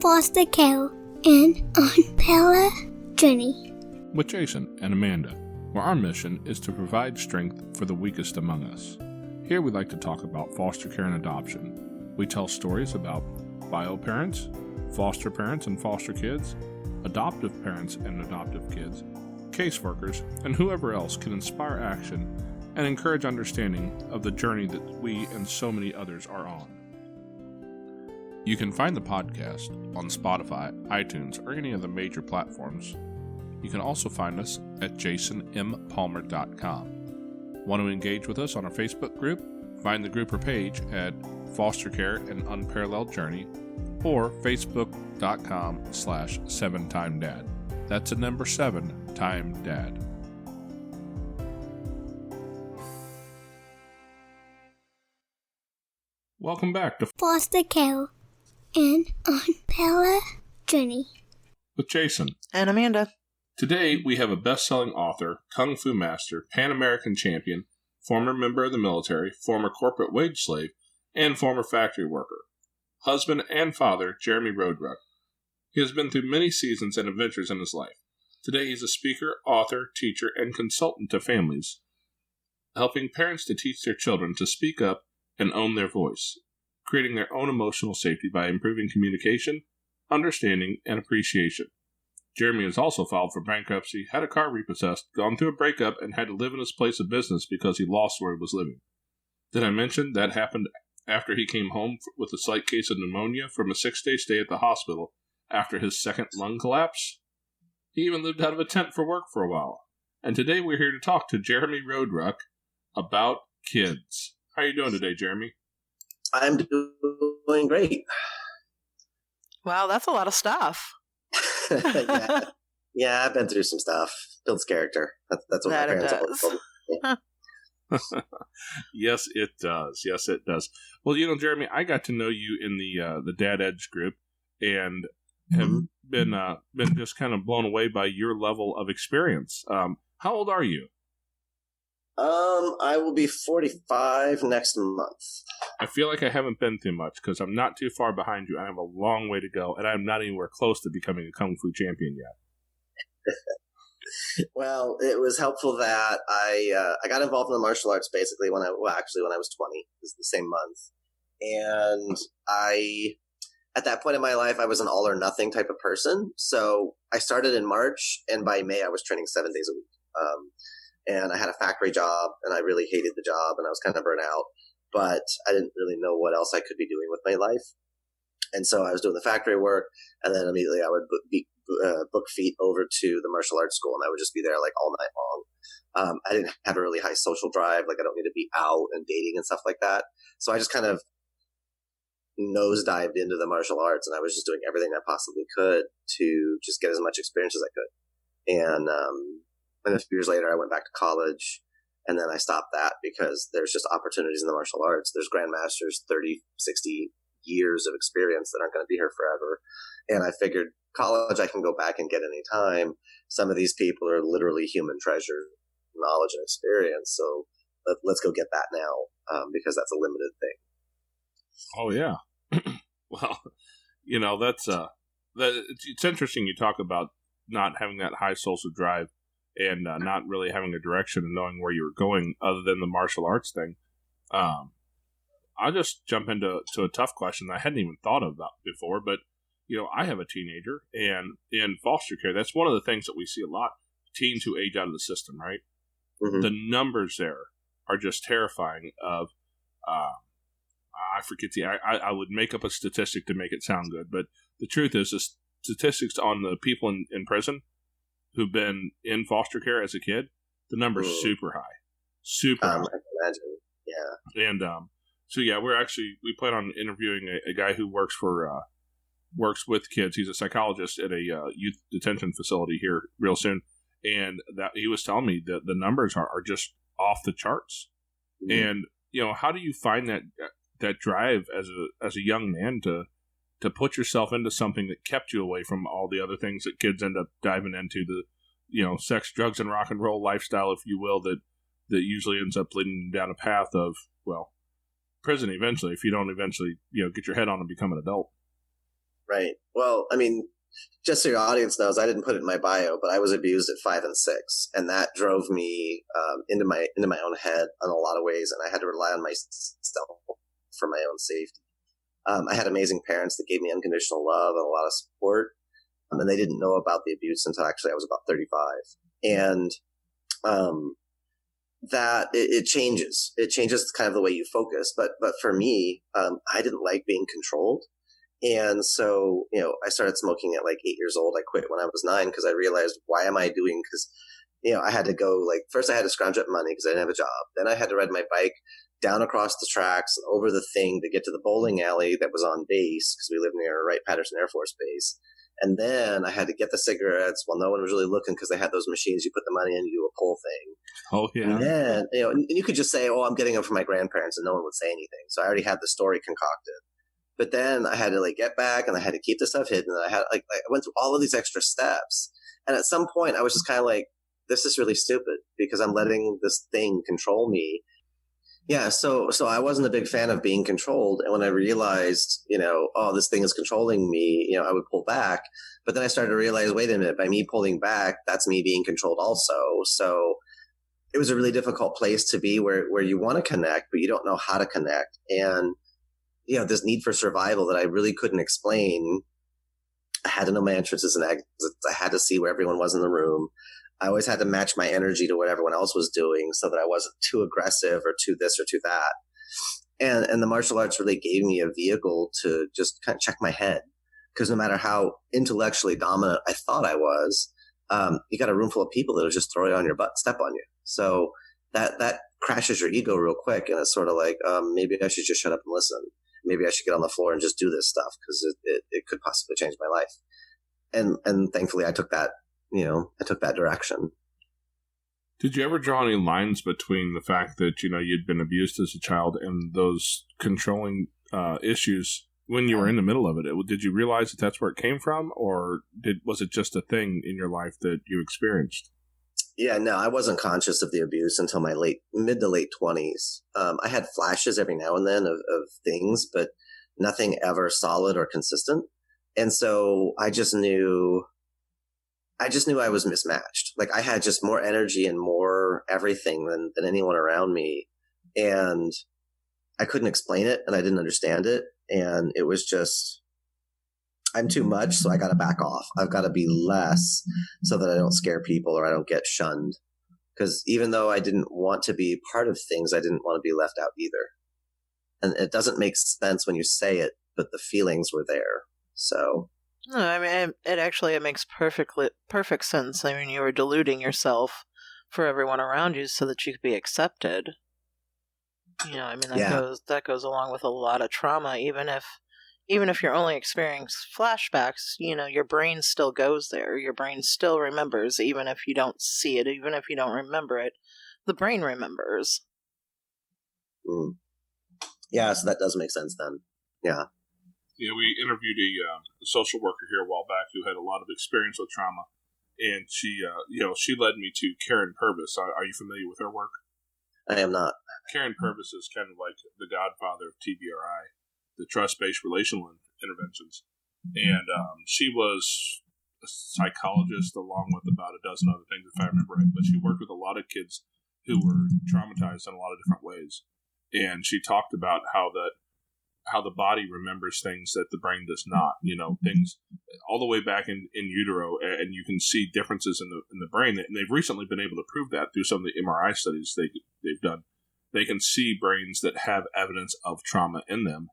foster care and Unparalleled Journey with Jason and Amanda, where our mission is to provide strength for the weakest among us. Here we like to talk about foster care and adoption. We tell stories about bio parents, foster parents and foster kids, adoptive parents and adoptive kids, caseworkers, and whoever else can inspire action and encourage understanding of the journey that we and so many others are on. You can find the podcast on Spotify, iTunes, or any of the major platforms. You can also find us at jasonmpalmer.com. Want to engage with us on our Facebook group? Find the group or page at Foster Care and Unparalleled Journey or facebook.com/7timedad. That's a number 7 time dad. Welcome back to Foster Care and Unparalleled Journey with Jason and Amanda. Today we have a best-selling author, kung fu master, Pan-American champion, former member of the military, former corporate wage slave, and former factory worker, husband and father, Jeremy Roadruck. He has been through many seasons and adventures in his life. Today he's a speaker, author, teacher, and consultant to families, helping parents to teach their children to speak up and own their voice, creating their own emotional safety by improving communication, understanding, and appreciation. Jeremy has also filed for bankruptcy, had a car repossessed, gone through a breakup, and had to live in his place of business because he lost where he was living. Did I mention that happened after he came home with a slight case of pneumonia from a 6-day stay at the hospital after his second lung collapse? He even lived out of a tent for work for a while. And today we're here to talk to Jeremy Roadruck about kids. How are you doing today, Jeremy? I'm doing great. Wow, that's a lot of stuff. Yeah, I've been through some stuff. Builds character. That's what my parents always told me. Yes, it does. Yes, it does. Well, Jeremy, I got to know you in the Dad Edge group, and have been just kind of blown away by your level of experience. How old are you? I will be 45 next month. I feel like I haven't been through much because I'm not too far behind you. I have a long way to go, and I'm not anywhere close to becoming a Kung Fu champion yet. Well, it was helpful that I got involved in the martial arts basically when I was 20. It was the same month. And at that point in my life, I was an all or nothing type of person. So I started in March, and by May, I was training 7 days a week. And I had a factory job, and I really hated the job, and I was kind of burnt out. But I didn't really know what else I could be doing with my life. And so I was doing the factory work, and then immediately I would book feet over to the martial arts school, and I would just be there like all night long. I didn't have a really high social drive. Like I don't need to be out and dating and stuff like that. So I just kind of nosedived into the martial arts, and I was just doing everything I possibly could to just get as much experience as I could. And a few years later, I went back to college. And then I stopped that because there's just opportunities in the martial arts. There's grandmasters, 30, 60 years of experience that aren't going to be here forever. And I figured college I can go back and get any time. Some of these people are literally human treasure, knowledge and experience. So let's go get that now because that's a limited thing. Oh, yeah. Well, it's interesting you talk about not having that high social drive and not really having a direction and knowing where you were going other than the martial arts thing. I'll just jump into a tough question that I hadn't even thought about before, but, I have a teenager, and in foster care, that's one of the things that we see a lot, teens who age out of the system, right? Mm-hmm. The numbers there are just terrifying of, I forget I would make up a statistic to make it sound good, but the truth is the statistics on the people in prison who've been in foster care as a kid, the number's super high. Super high. I can imagine, yeah. And we plan on interviewing a guy who works with kids. He's a psychologist at a youth detention facility here real soon. And that he was telling me that the numbers are just off the charts. Mm-hmm. And, how do you find that drive as a young man to put yourself into something that kept you away from all the other things that kids end up diving into, the sex, drugs, and rock and roll lifestyle, if you will, that usually ends up leading down a path of, prison eventually, if you don't eventually, get your head on and become an adult. Right. Well, I mean, just so your audience knows, I didn't put it in my bio, but I was abused at 5 and 6, and that drove me into my own head in a lot of ways, and I had to rely on myself for my own safety. I had amazing parents that gave me unconditional love and a lot of support, and they didn't know about the abuse until actually I was about 35. And that it changes. It changes kind of the way you focus. But for me, I didn't like being controlled. And so, I started smoking at like 8 years old. I quit when I was 9 because I realized, why am I doing? Because, I had to go, like, first I had to scrounge up money because I didn't have a job. Then I had to ride my bike down across the tracks and over the thing to get to the bowling alley that was on base because we lived near Wright-Patterson Air Force Base. And then I had to get the cigarettes while no one was really looking because they had those machines. You put the money in, you do a pull thing. Oh, yeah. And then, and you could just say, oh, I'm getting them from my grandparents, and no one would say anything. So I already had the story concocted. But then I had to like get back and I had to keep the stuff hidden. And I went through all of these extra steps. And at some point I was just kind of like, this is really stupid because I'm letting this thing control me. Yeah. So I wasn't a big fan of being controlled. And when I realized, oh, this thing is controlling me, I would pull back. But then I started to realize, wait a minute, by me pulling back, that's me being controlled also. So it was a really difficult place to be where you want to connect, but you don't know how to connect. And this need for survival that I really couldn't explain. I had to know my entrances and exits. I had to see where everyone was in the room. I always had to match my energy to what everyone else was doing so that I wasn't too aggressive or too this or too that. And the martial arts really gave me a vehicle to just kind of check my head. Because no matter how intellectually dominant I thought I was, you got a room full of people that'll just throw you on your butt, step on you. So that crashes your ego real quick. And it's sort of like, maybe I should just shut up and listen. Maybe I should get on the floor and just do this stuff because it could possibly change my life. And thankfully I took that, I took that direction. Did you ever draw any lines between the fact that, you'd been abused as a child and those controlling issues when you were in the middle of it? Did you realize that that's where it came from, or was it just a thing in your life that you experienced? Yeah, no, I wasn't conscious of the abuse until my mid to late 20s. I had flashes every now and then of things, but nothing ever solid or consistent. And so I just knew I was mismatched. Like I had just more energy and more everything than anyone around me. And I couldn't explain it and I didn't understand it. And it was just, I'm too much, so I got to back off. I've got to be less so that I don't scare people or I don't get shunned. Because even though I didn't want to be part of things, I didn't want to be left out either. And it doesn't make sense when you say it, but the feelings were there. So. No, I mean, it makes perfect sense. I mean, you were deluding yourself for everyone around you so that you could be accepted. That goes along with a lot of trauma, even if you're only experiencing flashbacks, your brain still goes there. Your brain still remembers, even if you don't see it, even if you don't remember it, the brain remembers. Mm. Yeah, so that does make sense then. Yeah. Yeah, we interviewed a social worker here a while back who had a lot of experience with trauma, and she led me to Karen Purvis. Are you familiar with her work? I am not. Karen Purvis is kind of like the godfather of TBRI, the trust-based relational interventions. And she was a psychologist along with about a dozen other things, if I remember right. But she worked with a lot of kids who were traumatized in a lot of different ways. And she talked about how the body remembers things that the brain does not. Things all the way back in utero, and you can see differences in the brain. And they've recently been able to prove that through some of the MRI studies they've done. They can see brains that have evidence of trauma in them.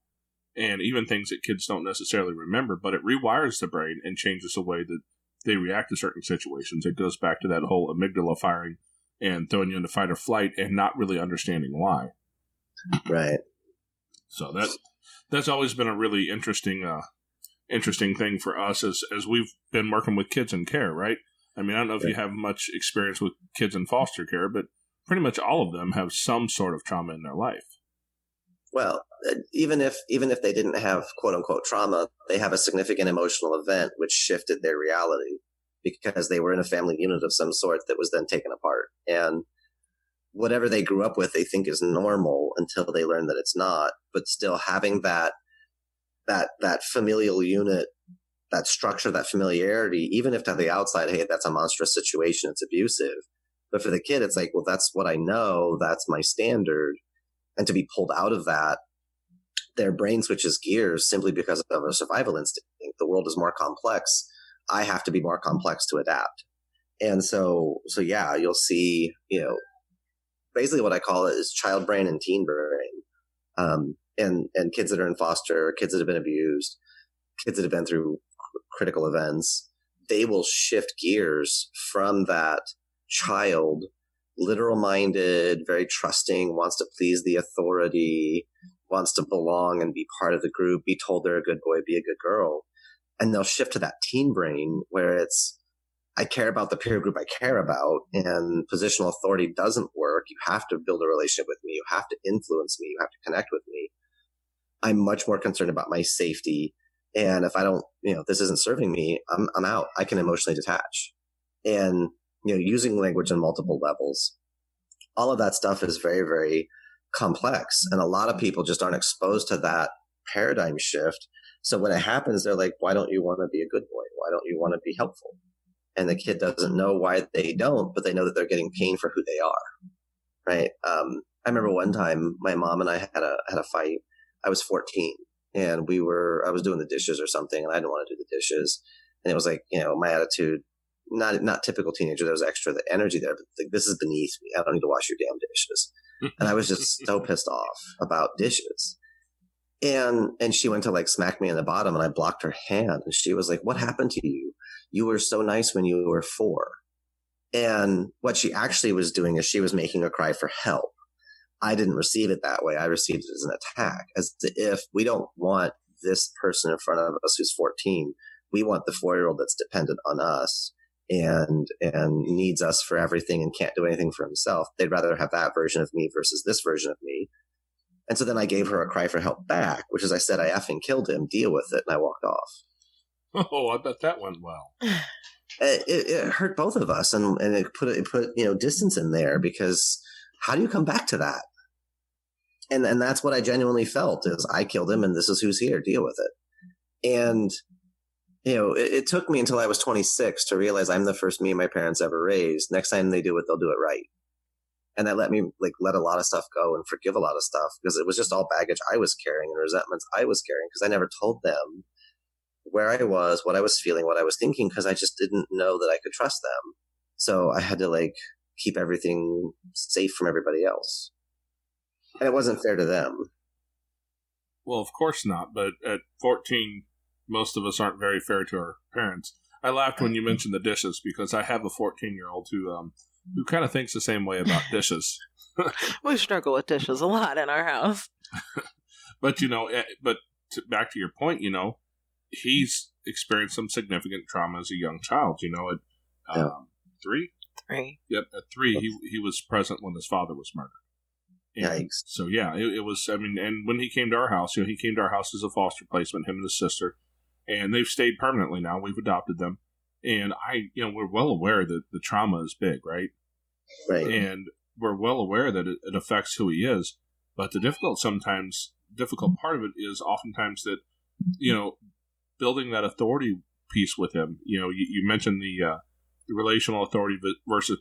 And even things that kids don't necessarily remember, but it rewires the brain and changes the way that they react to certain situations. It goes back to that whole amygdala firing and throwing you into fight or flight and not really understanding why. Right. So that's always been a really interesting thing for us as we've been working with kids in care, right? I mean, I don't know if you have much experience with kids in foster care, but pretty much all of them have some sort of trauma in their life. Well, even if they didn't have quote unquote trauma, they have a significant emotional event which shifted their reality because they were in a family unit of some sort that was then taken apart. And whatever they grew up with, they think is normal until they learn that it's not. But still having that familial unit that structure, that familiarity, even if to the outside, hey, that's a monstrous situation, it's abusive. But for the kid, it's like, well, that's what I know. That's my standard. And to be pulled out of that, their brain switches gears simply because of a survival instinct. The world is more complex. I have to be more complex to adapt. And so yeah, you'll see, basically what I call it is child brain and teen brain. And kids that are in foster, kids that have been abused, kids that have been through critical events, they will shift gears from that child, literal minded, very trusting, wants to please the authority, wants to belong and be part of the group, be told they're a good boy, be a good girl. And they'll shift to that teen brain where it's, I care about the peer group I care about, and positional authority doesn't work. You have to build a relationship with me. You have to influence me. You have to connect with me. I'm much more concerned about my safety. And if I don't, this isn't serving me, I'm out. I can emotionally detach. And, using language on multiple levels, all of that stuff is very, very complex. And a lot of people just aren't exposed to that paradigm shift. So when it happens, they're like, why don't you want to be a good boy? Why don't you want to be helpful? And the kid doesn't know why they don't, but they know that they're getting pain for who they are. Right. I remember one time my mom and I had a fight. I was 14 and I was doing the dishes or something, and I didn't want to do the dishes. And it was like, my attitude, not typical teenager. There was extra the energy there, but like, this is beneath me. I don't need to wash your damn dishes. And I was just so pissed off about dishes. And she went to like smack me in the bottom, and I blocked her hand. And she was like, what happened to you? You were so nice when you were 4. And what she actually was doing is she was making a cry for help. I didn't receive it that way. I received it as an attack, as if we don't want this person in front of us who's 14. We want the 4-year-old that's dependent on us and needs us for everything and can't do anything for himself. They'd rather have that version of me versus this version of me. And so then I gave her a cry for help back, which is I said, I effing killed him, deal with it. And I walked off. Oh, I bet that went well. It hurt both of us. And it put distance in there, because how do you come back to that? And that's what I genuinely felt is I killed him and this is who's here, deal with it. And, it took me until I was 26 to realize I'm the first me my parents ever raised. Next time they do it, they'll do it right. And that let me let a lot of stuff go and forgive a lot of stuff, because it was just all baggage I was carrying and resentments I was carrying, because I never told them where I was, what I was feeling, what I was thinking, because I just didn't know that I could trust them. So I had to keep everything safe from everybody else. And it wasn't fair to them. Well, of course not. But at 14, most of us aren't very fair to our parents. I laughed when you mentioned the dishes, because I have a 14-year-old who kind of thinks the same way about dishes. We struggle with dishes a lot in our house. But, back to your point, he's experienced some significant trauma as a young child, at 3? 3. Yep, at 3, he was present when his father was murdered. And Yikes. so, yeah, it was, and when he came to our house, he came to our house as a foster placement, him and his sister, and they've stayed permanently now. We've adopted them. And we're well aware that the trauma is big, right? Right. And we're well aware that it affects who he is. But the difficult part of it is oftentimes that, building that authority piece with him. You mentioned the relational authority versus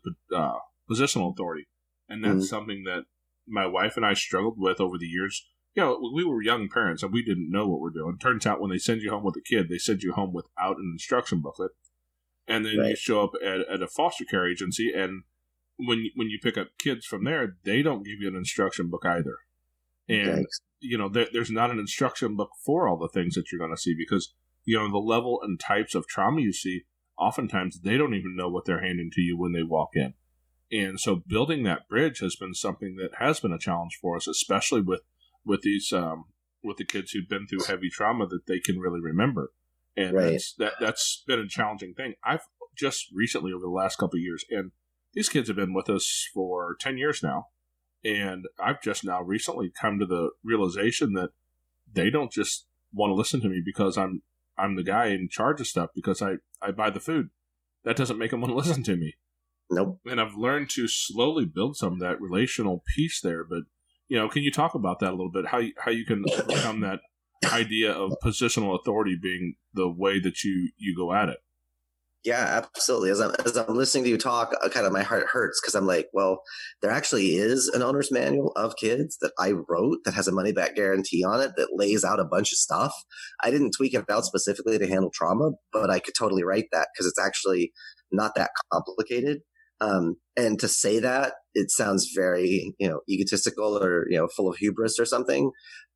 positional authority. And that's something that my wife and I struggled with over the years. We were young parents and we didn't know what we're doing. Turns out when they send you home with a kid, they send you home without an instruction booklet. And then you show up at a foster care agency, and when you pick up kids from there, they don't give you an instruction book either. And, there's not an instruction book for all the things that you're going to see, because, the level and types of trauma you see, oftentimes they don't even know what they're handing to you when they walk in. And so building that bridge has been something that has been a challenge for us, especially with these with the kids who've been through heavy trauma that they can really remember. And that's been a challenging thing. I've just recently, over the last couple of years, and these kids have been with us for 10 years now, and I've just now recently come to the realization that they don't just want to listen to me because I'm the guy in charge of stuff, because I buy the food. That doesn't make them want to listen to me. Nope. And I've learned to slowly build some of that relational piece there. But, can you talk about that a little bit? How you can overcome that idea of positional authority being the way that you go at it. Yeah, absolutely. As I'm listening to you talk, kind of my heart hurts because I'm like, well, there actually is an owner's manual of kids that I wrote that has a money back guarantee on it that lays out a bunch of stuff. I didn't tweak it out specifically to handle trauma, but I could totally write that because it's actually not that complicated. And to say that, it sounds very, egotistical or, full of hubris or something,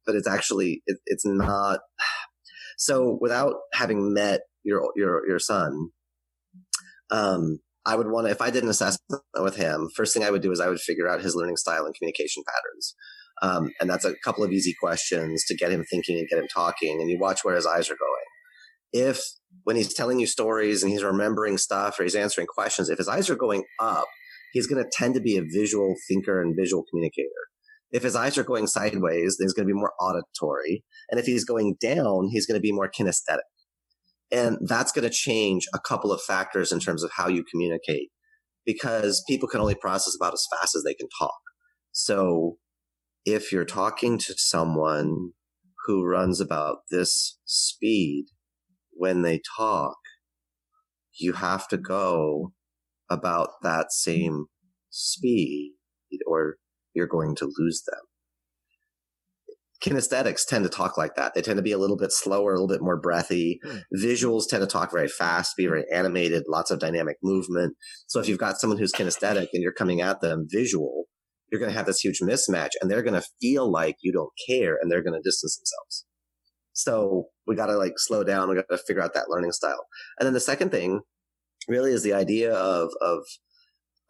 but it's actually, it's not. So without having met your son, I would want to, if I did an assessment with him, first thing I would do is I would figure out his learning style and communication patterns. And that's a couple of easy questions to get him thinking and get him talking. And you watch where his eyes are going. If when he's telling you stories and he's remembering stuff or he's answering questions, if his eyes are going up, he's going to tend to be a visual thinker and visual communicator. If his eyes are going sideways, then he's going to be more auditory. And if he's going down, he's going to be more kinesthetic. And that's going to change a couple of factors in terms of how you communicate, because people can only process about as fast as they can talk. So if you're talking to someone who runs about this speed when they talk, you have to go about that same speed or you're going to lose them. Kinesthetics tend to talk like that. They tend to be a little bit slower, a little bit more breathy. Visuals tend to talk very fast, be very animated, lots of dynamic movement. So if you've got someone who's kinesthetic and you're coming at them visual, you're going to have this huge mismatch and they're going to feel like you don't care and they're going to distance themselves. So we got to slow down. We got to figure out that learning style. And then the second thing really is the idea of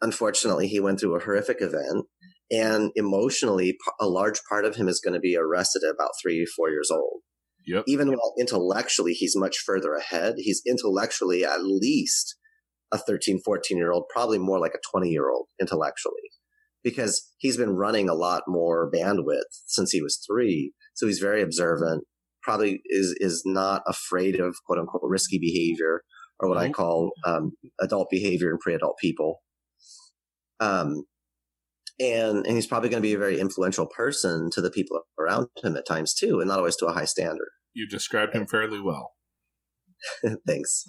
unfortunately, he went through a horrific event. And emotionally, a large part of him is going to be arrested at about 3 or 4 years old. Yep. Even while intellectually, he's much further ahead. He's intellectually at least a 13, 14-year-old, probably more like a 20-year-old intellectually, because he's been running a lot more bandwidth since he was 3. So he's very observant, probably is not afraid of quote unquote risky behavior or what I call adult behavior in pre-adult people. And he's probably going to be a very influential person to the people around him at times too, and not always to a high standard. You described him fairly well. Thanks.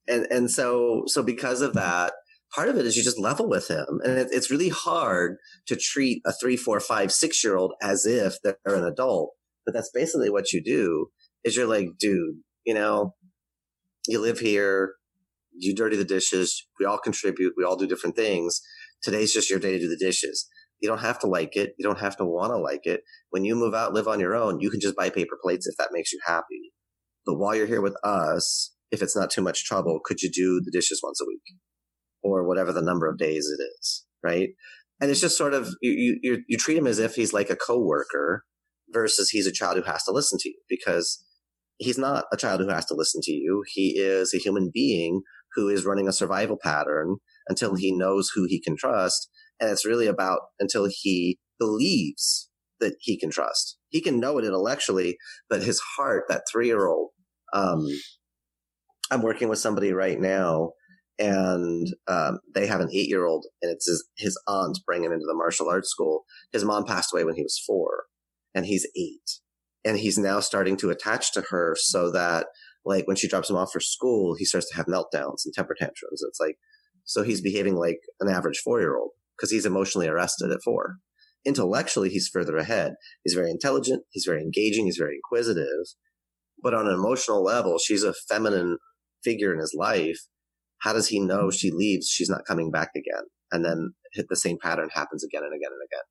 And so because of that, part of it is you just level with him. And it's really hard to treat a 3, 4, 5, 6-year-old as if they're an adult. But that's basically what you do is you're like, dude, you live here, you dirty the dishes, we all contribute, we all do different things. Today's just your day to do the dishes. You don't have to like it. You don't have to want to like it. When you move out, live on your own, you can just buy paper plates if that makes you happy. But while you're here with us, if it's not too much trouble, could you do the dishes once a week or whatever the number of days it is, right? And it's just sort of, you treat him as if he's like a coworker versus he's a child who has to listen to you, because he's not a child who has to listen to you. He is a human being who is running a survival pattern until he knows who he can trust. And it's really about until he believes that he can trust. He can know it intellectually, but his heart, that 3-year-old, I'm working with somebody right now and they have an 8-year-old and it's his aunt bringing him into the martial arts school. His mom passed away when he was 4 and he's 8. And he's now starting to attach to her so that when she drops him off for school, he starts to have meltdowns and temper tantrums. It's so he's behaving like an average 4-year-old because he's emotionally arrested at 4. Intellectually, he's further ahead. He's very intelligent. He's very engaging. He's very inquisitive. But on an emotional level, she's a feminine figure in his life. How does he know she leaves, she's not coming back again? And then the same pattern happens again and again and again.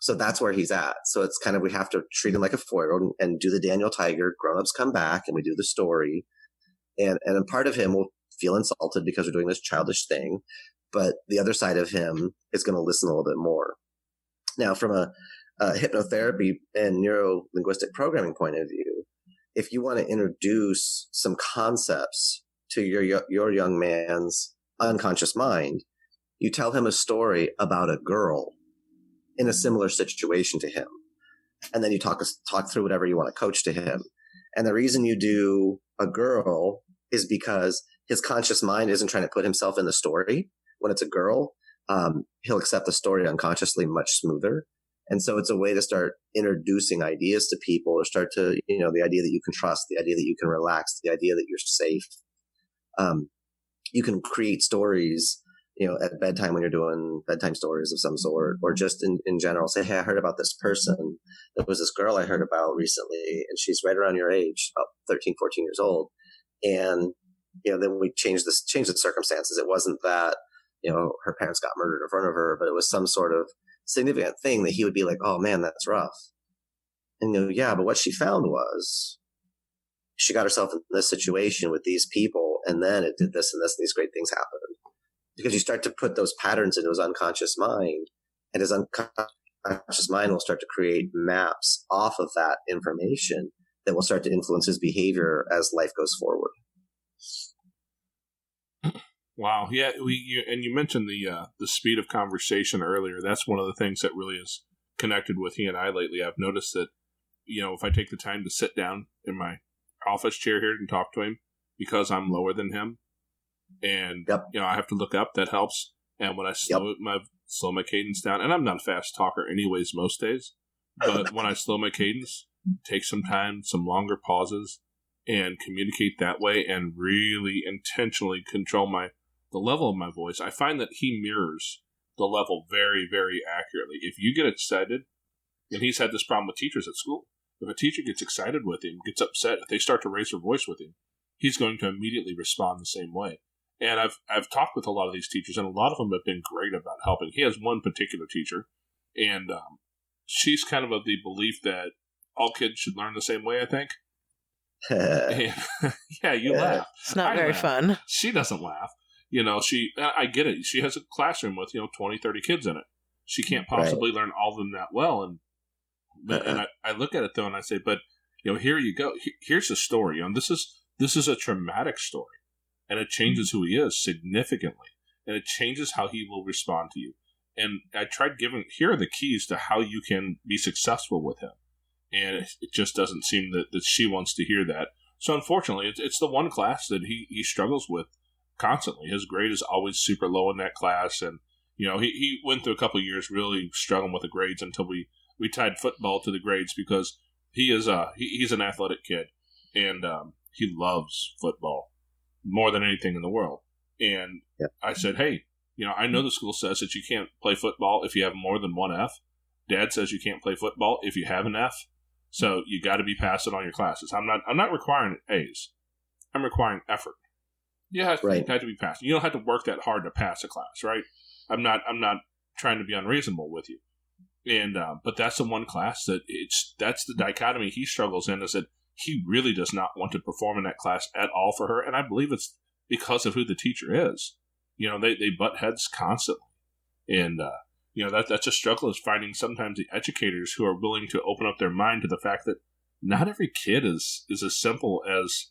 So that's where he's at. So it's kind of, we have to treat him like a 4-year-old and do the Daniel Tiger. Grown-ups come back and we do the story. And a part of him will feel insulted because we're doing this childish thing. But the other side of him is going to listen a little bit more. Now, from a hypnotherapy and neuro-linguistic programming point of view, if you want to introduce some concepts to your young man's unconscious mind, you tell him a story about a girl in a similar situation to him. And then you talk through whatever you want to coach to him. And the reason you do a girl is because his conscious mind isn't trying to put himself in the story. When it's a girl, he'll accept the story unconsciously much smoother. And so it's a way to start introducing ideas to people, or start to, the idea that you can trust, the idea that you can relax, the idea that you're safe. You can create stories, at bedtime when you're doing bedtime stories of some sort, or just in general, say, hey, I heard about this person. There was this girl I heard about recently, and she's right around your age, about 13, 14 years old. And, then we changed the circumstances. It wasn't that, her parents got murdered in front of her, but it was some sort of significant thing that he would be like, oh man, that's rough. And, yeah, but what she found was she got herself in this situation with these people, and then it did this and this, and these great things happened. Because you start to put those patterns into his unconscious mind, and his unconscious mind will start to create maps off of that information that will start to influence his behavior as life goes forward. Wow. Yeah. You mentioned the speed of conversation earlier. That's one of the things that really has connected with he and I lately. I've noticed that, if I take the time to sit down in my office chair here and talk to him, because I'm lower than him, and I have to look up, that helps. And when I slow my cadence down, and I'm not a fast talker anyways most days, but when I slow my cadence, take some time, some longer pauses, and communicate that way, and really intentionally control the level of my voice, I find that he mirrors the level very, very accurately. If you get excited, and he's had this problem with teachers at school, if a teacher gets excited with him, gets upset, if they start to raise their voice with him, he's going to immediately respond the same way. And I've talked with a lot of these teachers, and a lot of them have been great about helping. He has one particular teacher, and she's kind of the belief that all kids should learn the same way, I think. And, yeah, you laugh. It's not I very laugh. fun. She doesn't laugh. I get it. She has a classroom with 20, 30 kids in it. She can't possibly learn all of them that well. And I look at it though, and I say, but here you go. Here's the story. This is a traumatic story, and it changes who he is significantly, and it changes how he will respond to you. And I tried here are the keys to how you can be successful with him. And it just doesn't seem that she wants to hear that. So unfortunately, it's the one class that he struggles with constantly. His grade is always super low in that class. And, he went through a couple of years really struggling with the grades until we tied football to the grades, because he is he's an athletic kid, and he loves football more than anything in the world. And I said, hey, I know the school says that you can't play football if you have more than one F. Dad says you can't play football if you have an F. So you got to be passing on your classes. I'm not requiring A's. I'm requiring effort. You have to be passing. You don't have to work that hard to pass a class, right? I'm not trying to be unreasonable with you. And but that's the one class that's the dichotomy he struggles in, is that he really does not want to perform in that class at all for her. And I believe it's because of who the teacher is. They butt heads constantly. And that's a struggle, is finding sometimes the educators who are willing to open up their mind to the fact that not every kid is as simple as,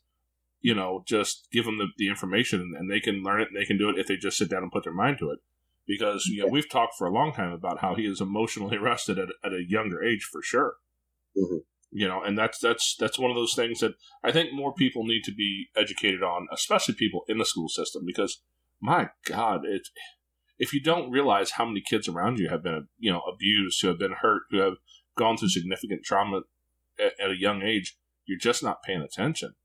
just give them the information and they can learn it and they can do it if they just sit down and put their mind to it. Because, we've talked for a long time about how he is emotionally arrested at a younger age, for sure. Mm-hmm. And that's one of those things that I think more people need to be educated on, especially people in the school system, because, my God, if you don't realize how many kids around you have been, abused, who have been hurt, who have gone through significant trauma at a young age, you're just not paying attention.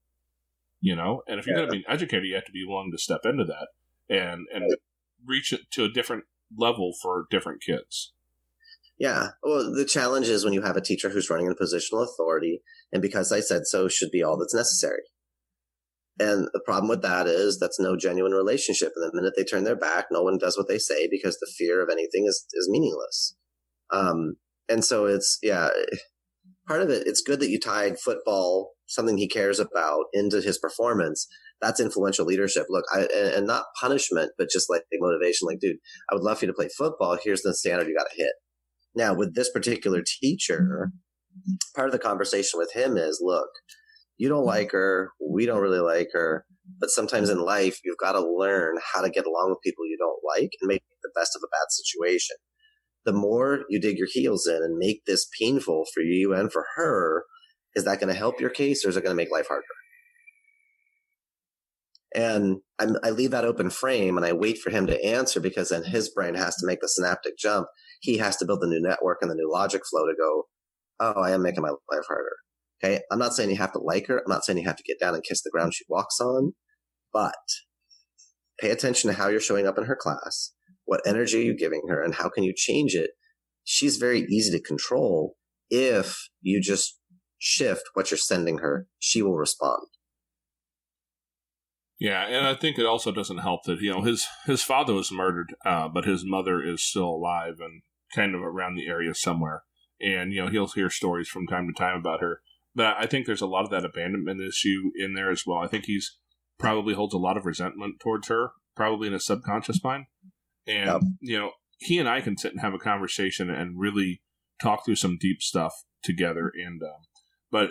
And if you're going to be an educator, you have to be willing to step into that and reach it to a different level for different kids. Yeah. Well, the challenge is when you have a teacher who's running in positional authority, and because I said so should be all that's necessary. And the problem with that is that's no genuine relationship. And the minute they turn their back, no one does what they say, because the fear of anything is meaningless. And so it's, part of it, it's good that you tied football, something he cares about, into his performance. That's influential leadership. Look, and not punishment, but just like motivation. Like, dude, I would love for you to play football. Here's the standard you got to hit. Now, with this particular teacher, part of the conversation with him is, look, you don't like her. We don't really like her. But sometimes in life, you've got to learn how to get along with people you don't like and make the best of a bad situation. The more you dig your heels in and make this painful for you and for her, is that going to help your case, or is it going to make life harder? And I leave that open frame and I wait for him to answer, because then his brain has to make the synaptic jump. he has to build the new network and the new logic flow to go, oh, I am making my life harder. Okay. I'm not saying you have to like her. I'm not saying you have to get down and kiss the ground she walks on, but pay attention to how you're showing up in her class. What energy are you giving her and how can you change it? She's very easy to control. If you just shift what you're sending her, she will respond. Yeah, and I think it also doesn't help that, his father was murdered, but his mother is still alive and kind of around the area somewhere. And, he'll hear stories from time to time about her. But I think there's a lot of that abandonment issue in there as well. I think he's probably holds a lot of resentment towards her, probably in his subconscious mind. And, he and I can sit and have a conversation and really talk through some deep stuff together. And, but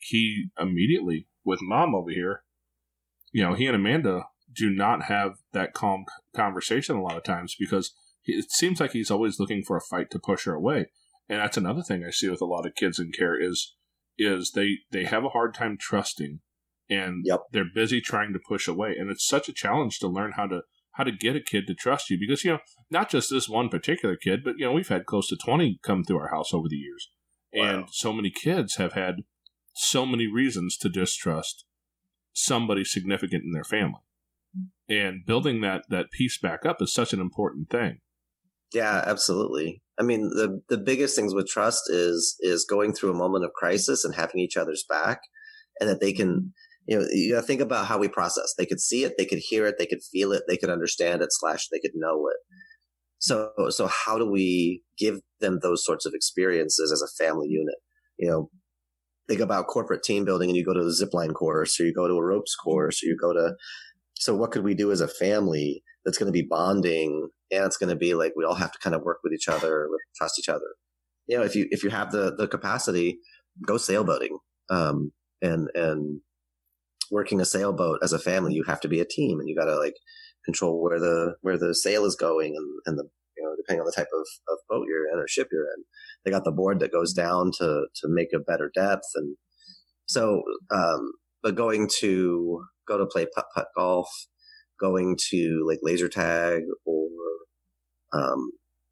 he immediately, with Mom over here, he and Amanda do not have that calm conversation a lot of times because it seems like he's always looking for a fight to push her away. And that's another thing I see with a lot of kids in care is they have a hard time trusting, and they're busy trying to push away. And it's such a challenge to learn how to get a kid to trust you because, not just this one particular kid, but, we've had close to 20 come through our house over the years. Wow. And so many kids have had so many reasons to distrust somebody significant in their family. And building that piece back up is such an important thing. Yeah, absolutely. I mean, the biggest things with trust is going through a moment of crisis and having each other's back, and that they can, you gotta think about how we process. They could see it, they could hear it, they could feel it, they could understand it, / they could know it. So how do we give them those sorts of experiences as a family unit? Think about corporate team building and you go to the zipline course or you go to a ropes course or you go to, so what could we do as a family that's going to be bonding, and it's going to be like we all have to kind of work with each other, trust each other. If you have the capacity, go sailboating, and working a sailboat as a family, you have to be a team and you got to like control where the sail is going and the depending on the type of boat you're in or ship you're in. They got the board that goes down to make a better depth. And so, but go to play putt golf, going to like laser tag or,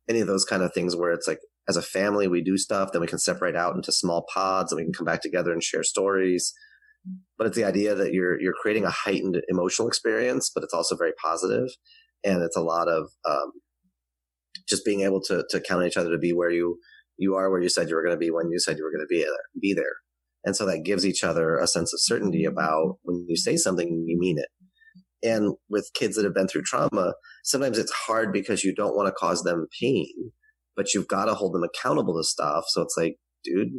any of those kind of things where it's like, as a family, we do stuff, then we can separate out into small pods and we can come back together and share stories. But it's the idea that you're creating a heightened emotional experience, but it's also very positive. And it's a lot of, just being able to count on each other to be where you are, where you said you were going to be, when you said you were going to be there. And so that gives each other a sense of certainty about when you say something, you mean it. And with kids that have been through trauma, sometimes it's hard because you don't want to cause them pain, but you've got to hold them accountable to stuff. So it's like, dude,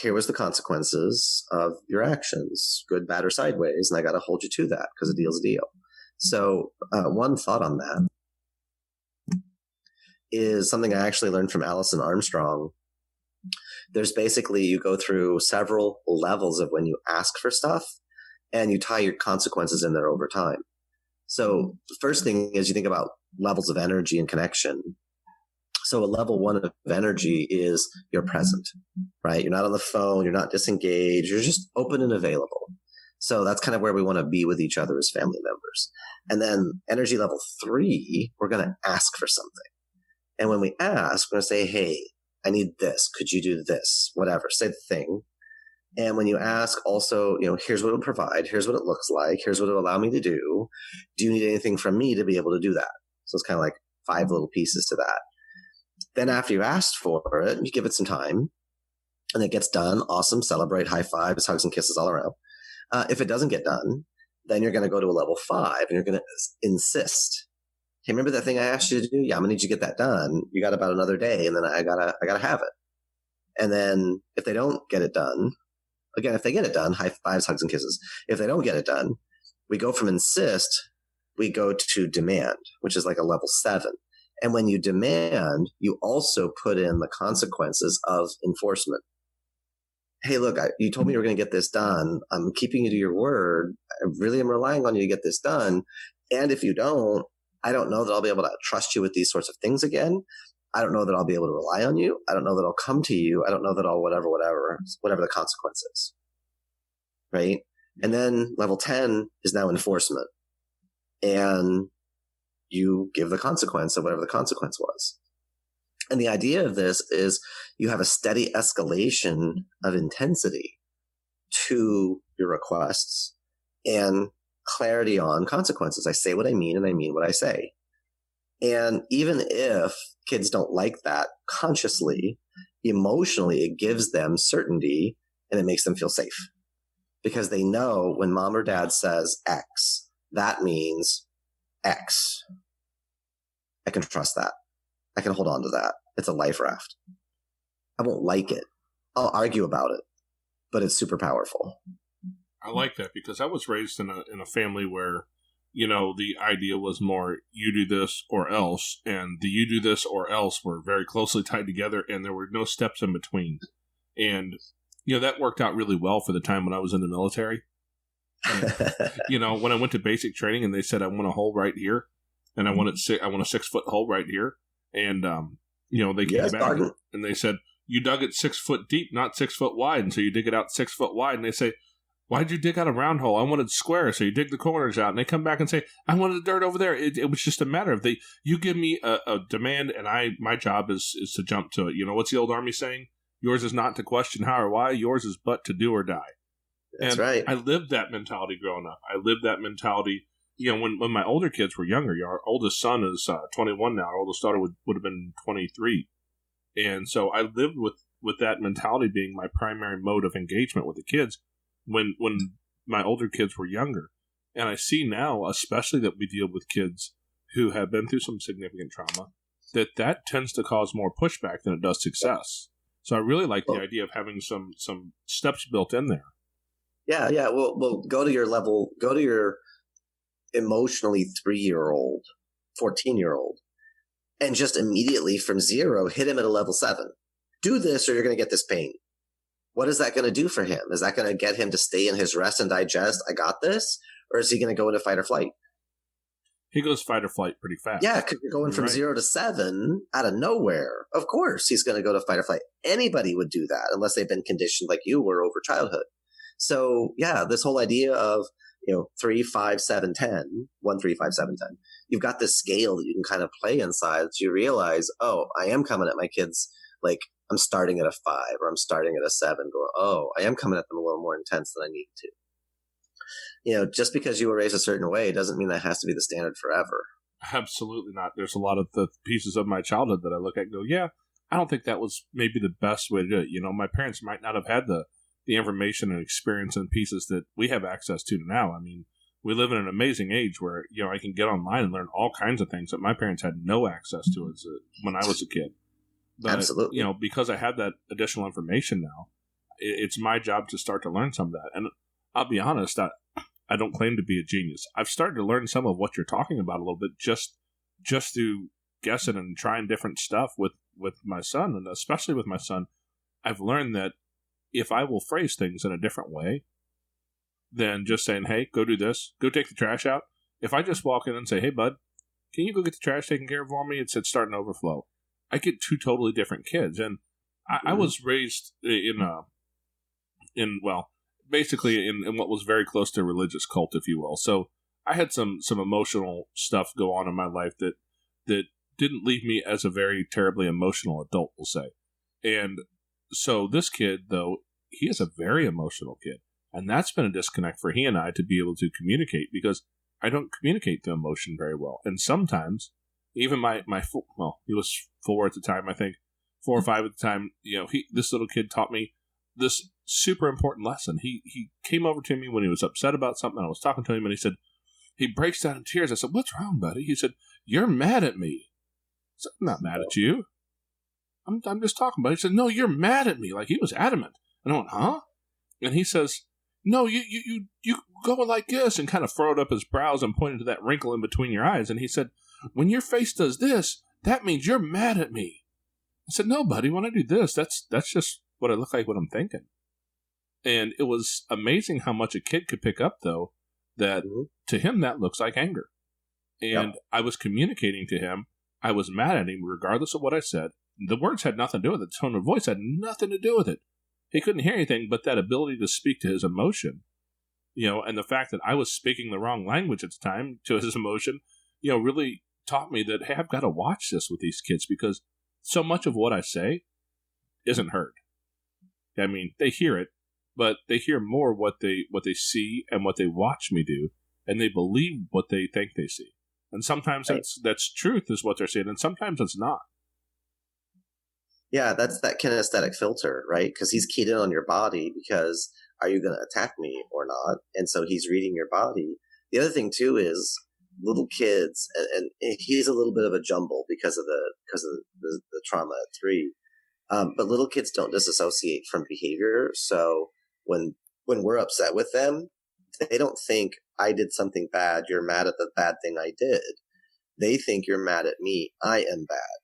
here was the consequences of your actions, good, bad, or sideways. And I got to hold you to that because a deal's a deal. So one thought on that is something I actually learned from Alison Armstrong. There's basically, you go through several levels of when you ask for stuff and you tie your consequences in there over time. So the first thing is you think about levels of energy and connection. So a level 1 of energy is you're present, right? You're not on the phone. You're not disengaged. You're just open and available. So that's kind of where we want to be with each other as family members. And then energy level 3, we're going to ask for something. And when we ask, we're going to say, hey, I need this. Could you do this? Whatever. Say the thing. And when you ask also, here's what it'll provide. Here's what it looks like. Here's what it'll allow me to do. Do you need anything from me to be able to do that? So it's kind of like 5 little pieces to that. Then after you asked for it, you give it some time and it gets done. Awesome. Celebrate, high fives, hugs and kisses all around. If it doesn't get done, then you're going to go to a level 5 and you're going to insist. Hey, remember that thing I asked you to do? Yeah, I'm going to need you to get that done. You got about another day and then I gotta have it. And then if they don't get it done, again, if they get it done, high fives, hugs and kisses. If they don't get it done, we go from insist, we go to demand, which is like a level 7. And when you demand, you also put in the consequences of enforcement. Hey, look, you told me you were going to get this done. I'm keeping you to your word. I really am relying on you to get this done. And if you don't, I don't know that I'll be able to trust you with these sorts of things again. I don't know that I'll be able to rely on you. I don't know that I'll come to you. I don't know that I'll whatever the consequence is. Right? And then level 10 is now enforcement. And you give the consequence of whatever the consequence was. And the idea of this is you have a steady escalation of intensity to your requests and clarity on consequences. I say what I mean and I mean what I say. And even if kids don't like that consciously, emotionally, it gives them certainty and it makes them feel safe because they know when mom or dad says X, that means X. I can trust that. I can hold on to that. It's a life raft. I won't like it. I'll argue about it, but it's super powerful. I like that because I was raised in a family where, you know, the idea was more you do this or else, and the you do this or else were very closely tied together, and there were no steps in between. And, you know, that worked out really well for the time when I was in the military. And, you know, when I went to basic training and they said, I want a hole right here, and I want a 6-foot hole right here. And, you know, they came back and they said, you dug it 6 foot deep, not 6 foot wide. And so you dig it out 6 foot wide. And they say, why'd you dig out a round hole? I wanted square. So you dig the corners out. And they come back and say, I wanted the dirt over there. It was just a matter of you give me a demand and my job is to jump to it. You know, what's the old Army saying? Yours is not to question how or why. Yours is but to do or die. That's and right. I lived that mentality growing up. I lived that mentality. You know, when my older kids were younger, our oldest son is 21 now. Our oldest daughter would have been 23. And so I lived with that mentality being my primary mode of engagement with the kids when my older kids were younger. And I see now, especially that we deal with kids who have been through some significant trauma, that tends to cause more pushback than it does success. So I really like the idea of having some steps built in there. Yeah. Well, go to your emotionally 3-year-old, 14-year-old, and just immediately from 0, hit him at a level 7. Do this or you're going to get this pain. What is that going to do for him? Is that going to get him to stay in his rest and digest, I got this? Or is he going to go into fight or flight? He goes fight or flight pretty fast. Yeah, because you're going from 0 to 7 out of nowhere. Of course he's going to go to fight or flight. Anybody would do that unless they've been conditioned like you were over childhood. So yeah, this whole idea of 3, 5, 7, 10, 1, 3, 5, 7, 10. You've got this scale that you can kind of play inside. So you realize, oh, I am coming at my kids like I'm starting at a 5 or I'm starting at a 7. Going, oh, I am coming at them a little more intense than I need to. Just because you were raised a certain way doesn't mean that has to be the standard forever. Absolutely not. There's a lot of the pieces of my childhood that I look at and go, yeah, I don't think that was maybe the best way to do it. My parents might not have had the information and experience and pieces that we have access to now. I mean, we live in an amazing age where, I can get online and learn all kinds of things that my parents had no access to when I was a kid. But, absolutely. Because I have that additional information now, it's my job to start to learn some of that. And I'll be honest, I don't claim to be a genius. I've started to learn some of what you're talking about a little bit just through guessing and trying different stuff with my son. And especially with my son, I've learned that if I will phrase things in a different way than just saying, hey, go do this, go take the trash out. If I just walk in and say, hey, bud, can you go get the trash taken care of for me? It's starting to overflow. I get 2 totally different kids. And I was raised basically in what was very close to a religious cult, if you will. So I had some emotional stuff go on in my life that didn't leave me as a very terribly emotional adult, we'll say. And so this kid, though, he is a very emotional kid. And that's been a disconnect for he and I to be able to communicate because I don't communicate the emotion very well. And sometimes, even he was 4 at the time, I think, 4 or 5 at the time, this little kid taught me this super important lesson. He came over to me when he was upset about something. I was talking to him and he breaks down in tears. I said, what's wrong, buddy? He said, you're mad at me. I said, I'm not mad at you. I'm just talking about it. He said, no, you're mad at me. Like, he was adamant. And I went, huh? And he says, no, you go like this, and kind of furrowed up his brows and pointed to that wrinkle in between your eyes. And he said, when your face does this, that means you're mad at me. I said, no, buddy, when I do this, that's just what I look like when I'm thinking. And it was amazing how much a kid could pick up, though, that to him that looks like anger. And I was communicating to him. I was mad at him regardless of what I said. The words had nothing to do with it. The tone of voice had nothing to do with it. He couldn't hear anything but that ability to speak to his emotion. And the fact that I was speaking the wrong language at the time to his emotion, really taught me that, hey, I've got to watch this with these kids because so much of what I say isn't heard. I mean, they hear it, but they hear more what they see and what they watch me do, and they believe what they think they see. And sometimes that's truth is what they're saying, and sometimes it's not. Yeah, that's that kinesthetic filter, right? Because he's keyed in on your body because are you going to attack me or not? And so he's reading your body. The other thing too is little kids, and he's a little bit of a jumble because of the trauma at 3. But little kids don't disassociate from behavior. So when we're upset with them, they don't think I did something bad. You're mad at the bad thing I did. They think you're mad at me. I am bad,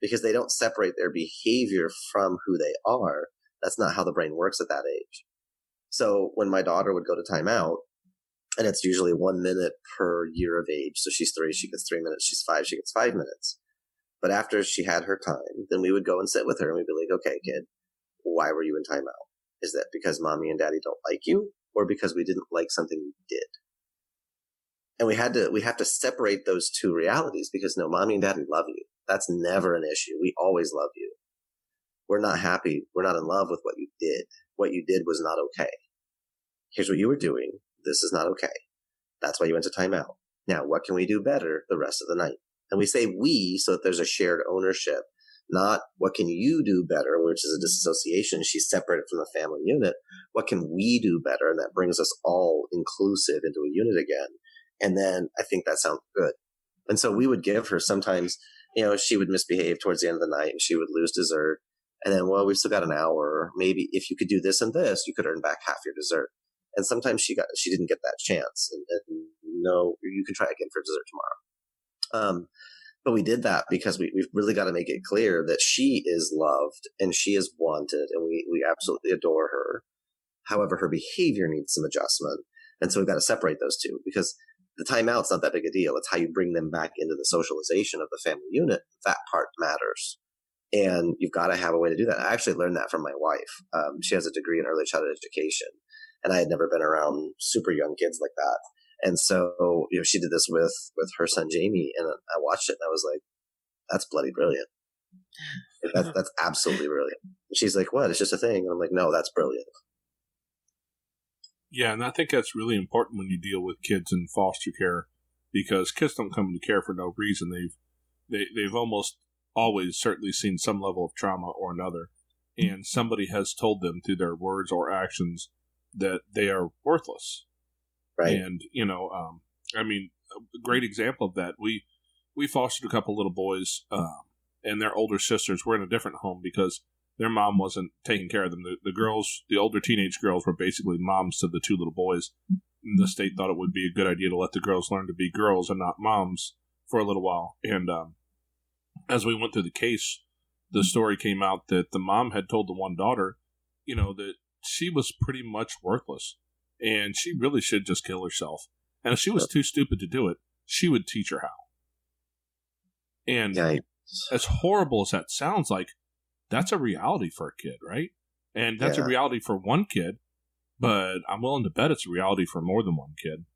because they don't separate their behavior from who they are. That's not how the brain works at that age. So when my daughter would go to timeout, and it's usually 1 minute per year of age. So she's 3, she gets 3 minutes. She's 5, she gets 5 minutes. But after she had her time, then we would go and sit with her and we'd be like, okay, kid, why were you in timeout? Is that because mommy and daddy don't like you, or because we didn't like something you did? And we have to separate those two realities, because no, mommy and daddy love you. That's never an issue. We always love you. We're not happy. We're not in love with what you did. What you did was not okay. Here's what you were doing. This is not okay. That's why you went to timeout. Now, what can we do better the rest of the night? And we say we so that there's a shared ownership, not what can you do better, which is a disassociation. She's separated from the family unit. What can we do better? And that brings us all inclusive into a unit again. And then I think that sounds good. And so we would give her sometimes, she would misbehave towards the end of the night and she would lose dessert. And then, well, we've still got an hour. Maybe if you could do this and this, you could earn back half your dessert. And sometimes she didn't get that chance. And no, you can try again for dessert tomorrow. But we did that because we've really got to make it clear that she is loved and she is wanted, and we absolutely adore her. However, her behavior needs some adjustment. And so we've got to separate those two, because the timeout's not that big a deal. It's how you bring them back into the socialization of the family unit. That part matters. And you've got to have a way to do that. I actually learned that from my wife. She has a degree in early childhood education, and I had never been around super young kids like that. And so, she did this with her son, Jamie, and I watched it and I was like, that's bloody brilliant. That's absolutely brilliant. And she's like, what? It's just a thing. And I'm like, no, that's brilliant. Yeah, and I think that's really important when you deal with kids in foster care, because kids don't come into care for no reason. They've almost always certainly seen some level of trauma or another, and somebody has told them through their words or actions that they are worthless. Right. And, a great example of that, we fostered a couple little boys, and their older sisters were in a different home because their mom wasn't taking care of them. The girls, the older teenage girls, were basically moms to the 2 little boys. And the state thought it would be a good idea to let the girls learn to be girls and not moms for a little while. And as we went through the case, the story came out that the mom had told the one daughter, that she was pretty much worthless. And she really should just kill herself. And if she was too stupid to do it, she would teach her how. And as horrible as that sounds like, that's a reality for a kid, right? And that's a reality for one kid, but I'm willing to bet it's a reality for more than one kid.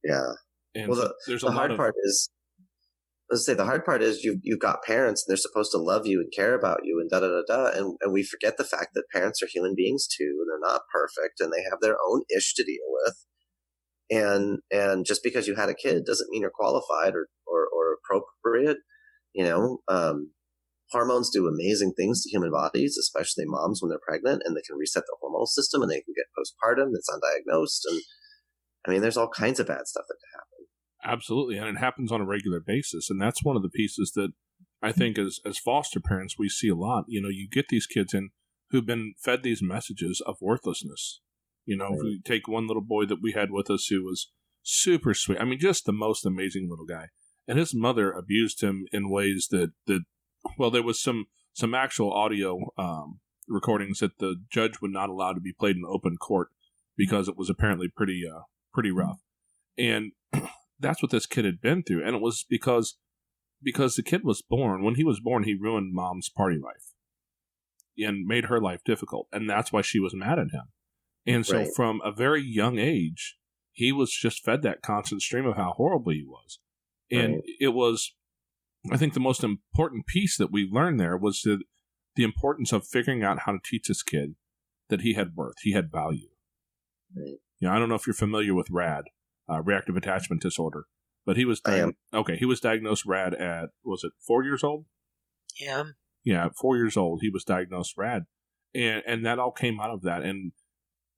Yeah. And well, the hard part is, the hard part is you've got parents and they're supposed to love you and care about you and and we forget the fact that parents are human beings too, and they're not perfect and they have their own ish to deal with. And just because you had a kid doesn't mean you're qualified or appropriate. Hormones do amazing things to human bodies, especially moms when they're pregnant, and they can reset the hormonal system and they can get postpartum that's undiagnosed. And there's all kinds of bad stuff that can happen. Absolutely, and it happens on a regular basis, and that's one of the pieces that I think as foster parents we see a lot. You get these kids in who've been fed these messages of worthlessness. Right. If we take one little boy that we had with us who was super sweet, just the most amazing little guy, and his mother abused him in ways that there was some actual audio recordings that the judge would not allow to be played in open court because it was apparently pretty rough, and that's what this kid had been through. And it was because the kid was born. When he was born, he ruined mom's party life and made her life difficult. And that's why she was mad at him. And so from a very young age, he was just fed that constant stream of how horrible he was. And it was I think the most important piece that we learned there was the importance of figuring out how to teach this kid that he had worth, he had value. Right. I don't know if you're familiar with RAD, reactive attachment disorder, but he was he was diagnosed RAD at, was it 4 years old? Yeah. Yeah, at 4 years old, he was diagnosed RAD, and that all came out of that, and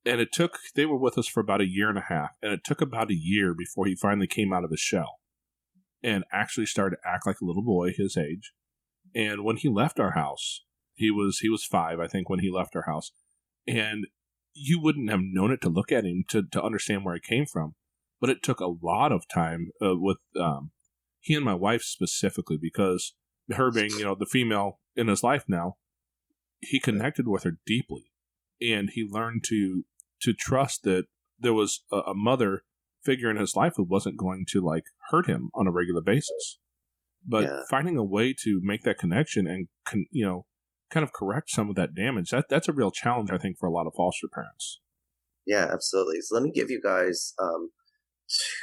it took, they were with us for about 1.5 years, and it took about a year before he finally came out of his shell and actually started to act like a little boy his age. And when he left our house, he was 5, I think, when he left our house, and you wouldn't have known it to look at him to understand where he came from. But it took a lot of time with he and my wife specifically, because her being, the female in his life now, he connected with her deeply, and he learned to trust that there was a mother figure in his life who wasn't going to hurt him on a regular basis. But finding a way to make that connection and kind of correct some of that damage, that's a real challenge, I think, for a lot of foster parents. Yeah, absolutely. So let me give you guys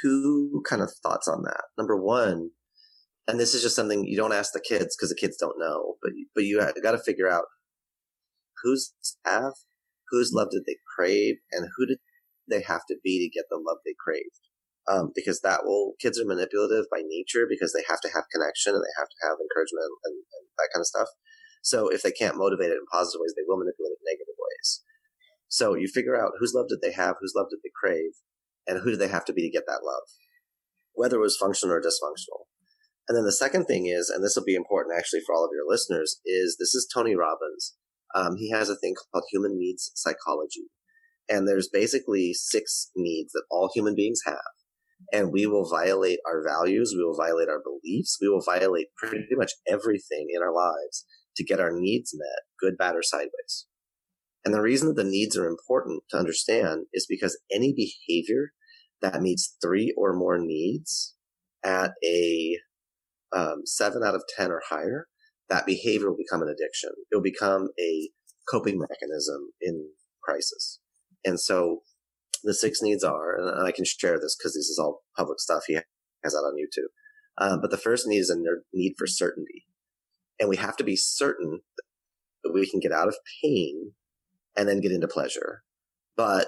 2 kind of thoughts on that. Number one, and this is just something you don't ask the kids because the kids don't know, but you got to figure out whose love did they crave, and who did they have to be to get the love they craved. Because kids are manipulative by nature, because they have to have connection and they have to have encouragement and that kind of stuff. So if they can't motivate it in positive ways, they will manipulate it in negative ways. So you figure out whose love did they have, whose love did they crave, and who do they have to be to get that love, whether it was functional or dysfunctional. And then the second thing is, and this will be important actually for all of your listeners, is this is Tony Robbins. He has a thing called human needs psychology. And there's basically 6 needs that all human beings have. And we will violate our values. We will violate our beliefs. We will violate pretty much everything in our lives to get our needs met, good, bad, or sideways. And the reason that the needs are important to understand is because any behavior that meets 3 or more needs at a 7 out of 10 or higher, that behavior will become an addiction. It will become a coping mechanism in crisis. And so the 6 needs are, and I can share this because this is all public stuff he has out on YouTube. But the first need is a need for certainty. And we have to be certain that we can get out of pain and then get into pleasure. But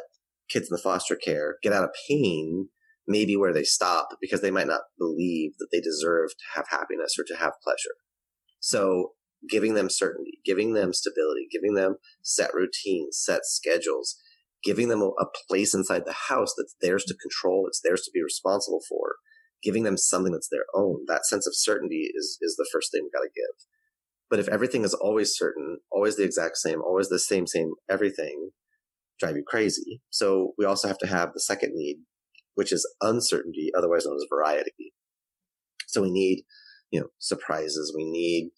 kids in the foster care get out of pain maybe where they stop because they might not believe that they deserve to have happiness or to have pleasure. So giving them certainty, giving them stability, giving them set routines, set schedules, giving them a place inside the house that's theirs to control, it's theirs to be responsible for, giving them something that's their own. That sense of certainty is the first thing we got to give. But if everything is always certain, always the exact same, always the same everything, drive you crazy. So we also have to have the second need, which is uncertainty, otherwise known as variety. So we need, surprises. We need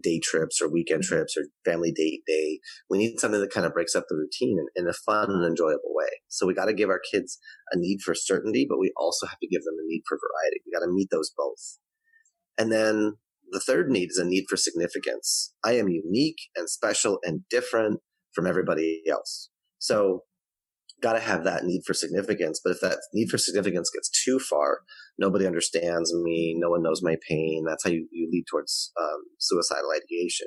day trips or weekend trips or family date day. We need something that kind of breaks up the routine in a fun and enjoyable way. So we got to give our kids a need for certainty, but we also have to give them a need for variety. We got to meet those both. And then the third need is a need for significance. I am unique and special and different from everybody else. So got to have that need for significance. But if that need for significance gets too far, nobody understands me, no one knows my pain. That's how you lead towards suicidal ideation,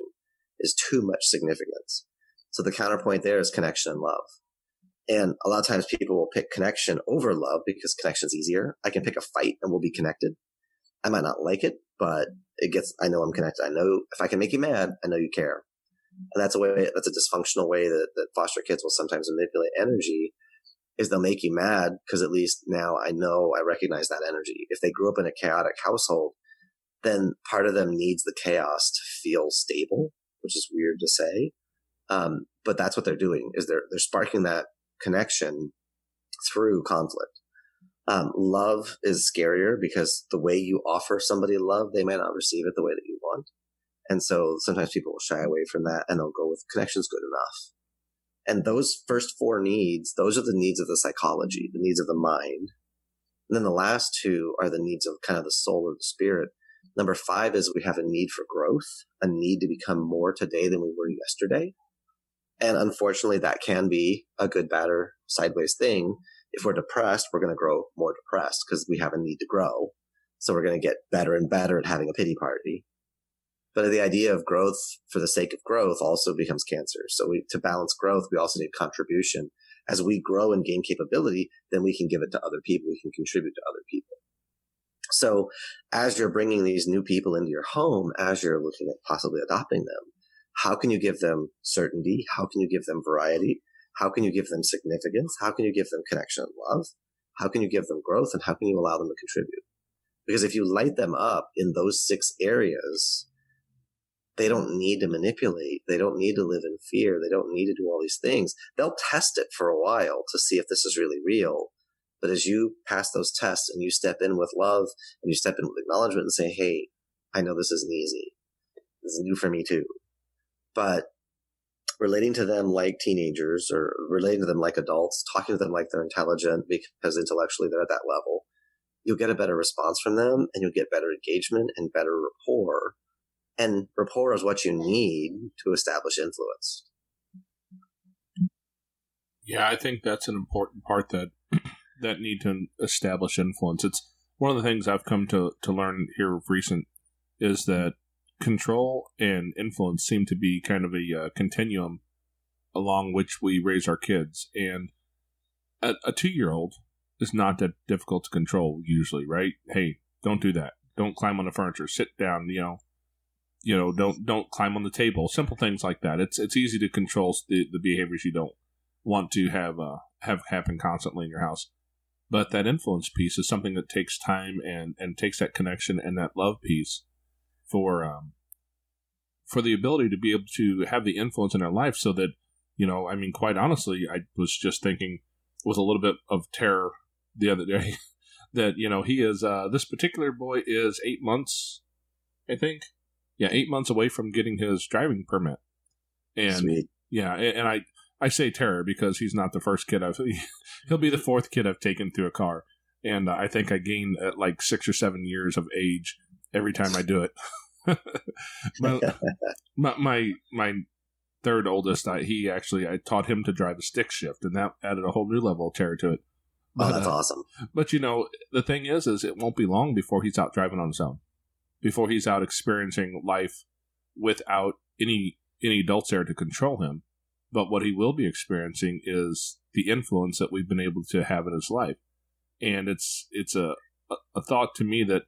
is too much significance. So the counterpoint there is connection and love. And a lot of times people will pick connection over love because connection's easier. I can pick a fight and we'll be connected. I might not like it, but I know I'm connected. I know if I can make you mad, I know you care. And that's a dysfunctional way that foster kids will sometimes manipulate energy, is they'll make you mad because at least now I know I recognize that energy. If they grew up in a chaotic household, then part of them needs the chaos to feel stable, which is weird to say. But that's what they're doing, is they're sparking that connection through conflict. Love is scarier because the way you offer somebody love, they may not receive it the way that you want. And so sometimes people will shy away from that and they'll go with connection's good enough. And those first 4 needs, those are the needs of the psychology, the needs of the mind. And then the last 2 are the needs of kind of the soul or the spirit. Number 5 is we have a need for growth, a need to become more today than we were yesterday. And unfortunately, that can be a good, bad, or sideways thing. If we're depressed, we're going to grow more depressed because we have a need to grow. So we're going to get better and better at having a pity party. But the idea of growth for the sake of growth also becomes cancer. So to balance growth, we also need contribution. As we grow and gain capability, then we can give it to other people. We can contribute to other people. So as you're bringing these new people into your home, as you're looking at possibly adopting them, how can you give them certainty? How can you give them variety? How can you give them significance? How can you give them connection and love? How can you give them growth? And how can you allow them to contribute? Because if you light them up in those 6 areas, they don't need to manipulate. They don't need to live in fear. They don't need to do all these things. They'll test it for a while to see if this is really real. But as you pass those tests and you step in with love and you step in with acknowledgement and say, hey, I know this isn't easy. This is new for me too. But relating to them like teenagers or relating to them like adults, talking to them like they're intelligent because intellectually they're at that level, you'll get a better response from them and you'll get better engagement and better rapport. And rapport is what you need to establish influence. Yeah, I think that's an important part that need to establish influence. It's one of the things I've come to learn here of recent is that control and influence seem to be kind of a continuum along which we raise our kids. And a 2-year-old is not that difficult to control usually, right? Hey, don't do that. Don't climb on the furniture. Sit down, don't climb on the table. Simple things like that. It's easy to control the behaviors you don't want to have happen constantly in your house. But that influence piece is something that takes time and takes that connection and that love piece for the ability to be able to have the influence in their life so that, quite honestly, I was just thinking with a little bit of terror the other day that, he is, this particular boy is 8 months, I think. Yeah, 8 months away from getting his driving permit. And Sweet. Yeah, and I say terror because he's not the first kid he'll be the 4th kid I've taken through a car. And I think I gain at like 6 or 7 years of age every time I do it. my 3rd oldest, I taught him to drive a stick shift, and that added a whole new level of terror to it. But, that's awesome. But the thing is it won't be long before he's out driving on his own, before he's out experiencing life without any adults there to control him. But what he will be experiencing is the influence that we've been able to have in his life. And it's a thought to me that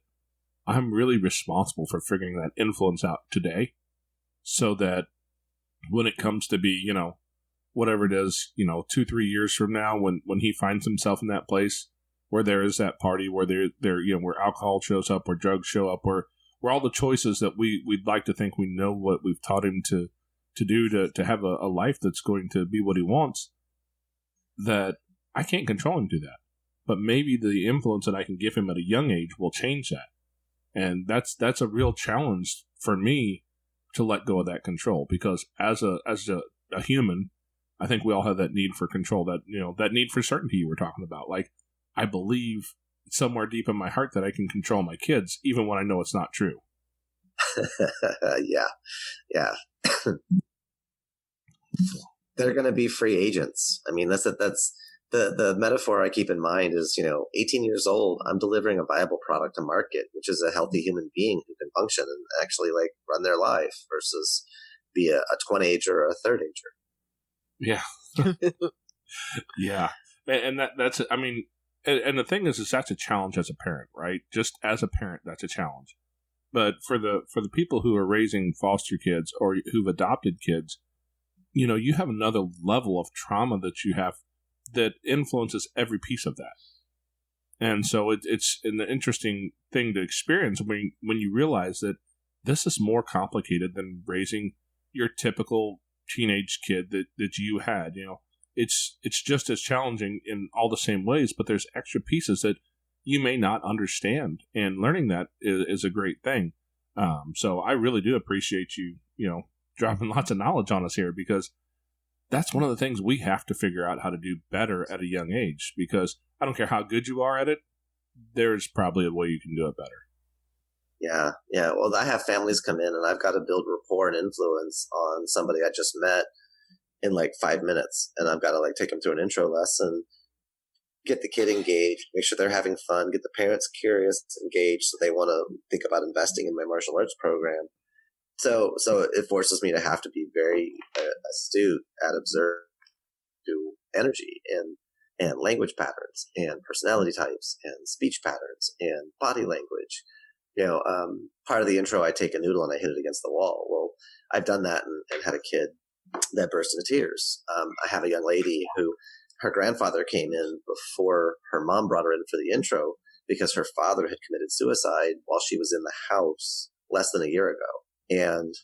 I'm really responsible for figuring that influence out today so that when it comes to be, whatever it is, 2-3 years from now, when he finds himself in that place where there is that party, where where alcohol shows up, where drugs show up, where all the choices that we'd like to think we know what we've taught him to do to have a life that's going to be what he wants, that I can't control him to do that. But maybe the influence that I can give him at a young age will change that. And that's a real challenge for me to let go of that control, because as a human, I think we all have that need for control, that need for certainty you were talking about. Like, I believe somewhere deep in my heart that I can control my kids, even when I know it's not true. Yeah. They're going to be free agents. I mean, that's the metaphor I keep in mind is, 18 years old, I'm delivering a viable product to market, which is a healthy human being who can function and actually run their life versus be a 20-ager or a 3rd-ager. Yeah. Yeah. And that's, and the thing is that's a challenge as a parent, right? Just as a parent, that's a challenge. But for the people who are raising foster kids or who've adopted kids, you have another level of trauma that you have that influences every piece of that. And so it's an interesting thing to experience when you realize that this is more complicated than raising your typical teenage kid that you had. It's just as challenging in all the same ways, but there's extra pieces that you may not understand, and learning that is a great thing. So I really do appreciate you, dropping lots of knowledge on us here, because that's one of the things we have to figure out how to do better at a young age, because I don't care how good you are at it, there's probably a way you can do it better. Yeah. Well, I have families come in and I've got to build rapport and influence on somebody I just met in 5 minutes, and I've got to take them through an intro lesson. get the kid engaged, make sure they're having fun, get the parents curious, engaged, so they want to think about investing in my martial arts program. So it forces me to have to be very astute at observing energy and language patterns and personality types and speech patterns and body language. Part of the intro, I take a noodle and I hit it against the wall. Well, I've done that and had a kid that burst into tears. I have a young lady who, her grandfather came in before her mom brought her in for the intro because her father had committed suicide while she was in the house less than a year ago. And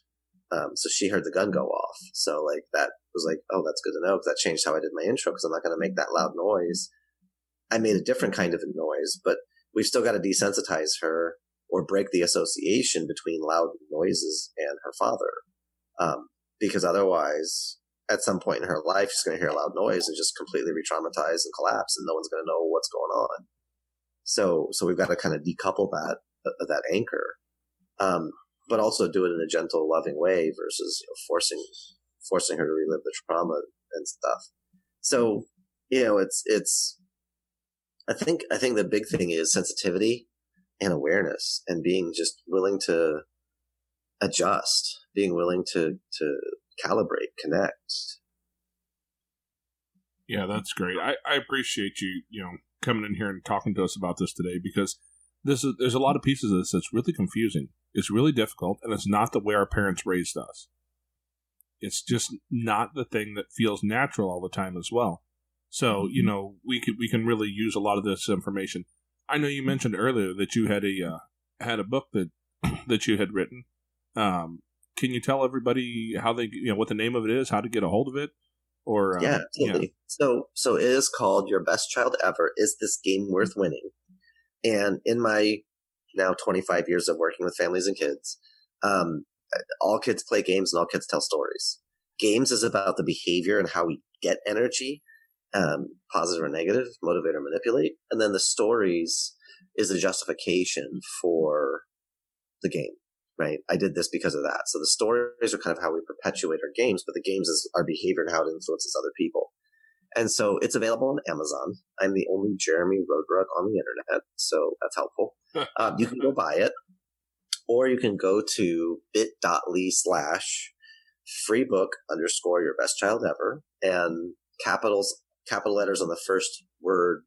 so she heard the gun go off. So like that was like, oh, that's good to know, because that changed how I did my intro, because I'm not going to make that loud noise. I made a different kind of a noise, but we've still got to desensitize her or break the association between loud noises and her father. Because otherwise, at some point in her life, she's going to hear a loud noise and just completely re-traumatize and collapse, and no one's going to know what's going on. So we've got to kind of decouple that anchor, but also do it in a gentle, loving way versus forcing her to relive the trauma and stuff. So it's I think the big thing is sensitivity and awareness, and being just willing to adjust, being willing to calibrate, connect. Yeah, that's great. I appreciate you, coming in here and talking to us about this today, because there's a lot of pieces of this that's really confusing. It's really difficult, and it's not the way our parents raised us. It's just not the thing that feels natural all the time as well. So, we can really use a lot of this information. I know you mentioned earlier that you had a book that you had written. Can you tell everybody how they, what the name of it is, how to get a hold of it? Or yeah, absolutely. Yeah. So it is called Your Best Child Ever: Is This Game Worth Winning? And in my now 25 years of working with families and kids, all kids play games and all kids tell stories. Games is about the behavior and how we get energy, positive or negative, motivate or manipulate. And then the stories is a justification for the game, right? I did this because of that. So the stories are kind of how we perpetuate our games, but the games is our behavior and how it influences other people. And so it's available on Amazon. I'm the only Jeremy Roadruck on the internet, so that's helpful. You can go buy it, or you can go to bit.ly/freebook_your best child ever, and capital letters on the first word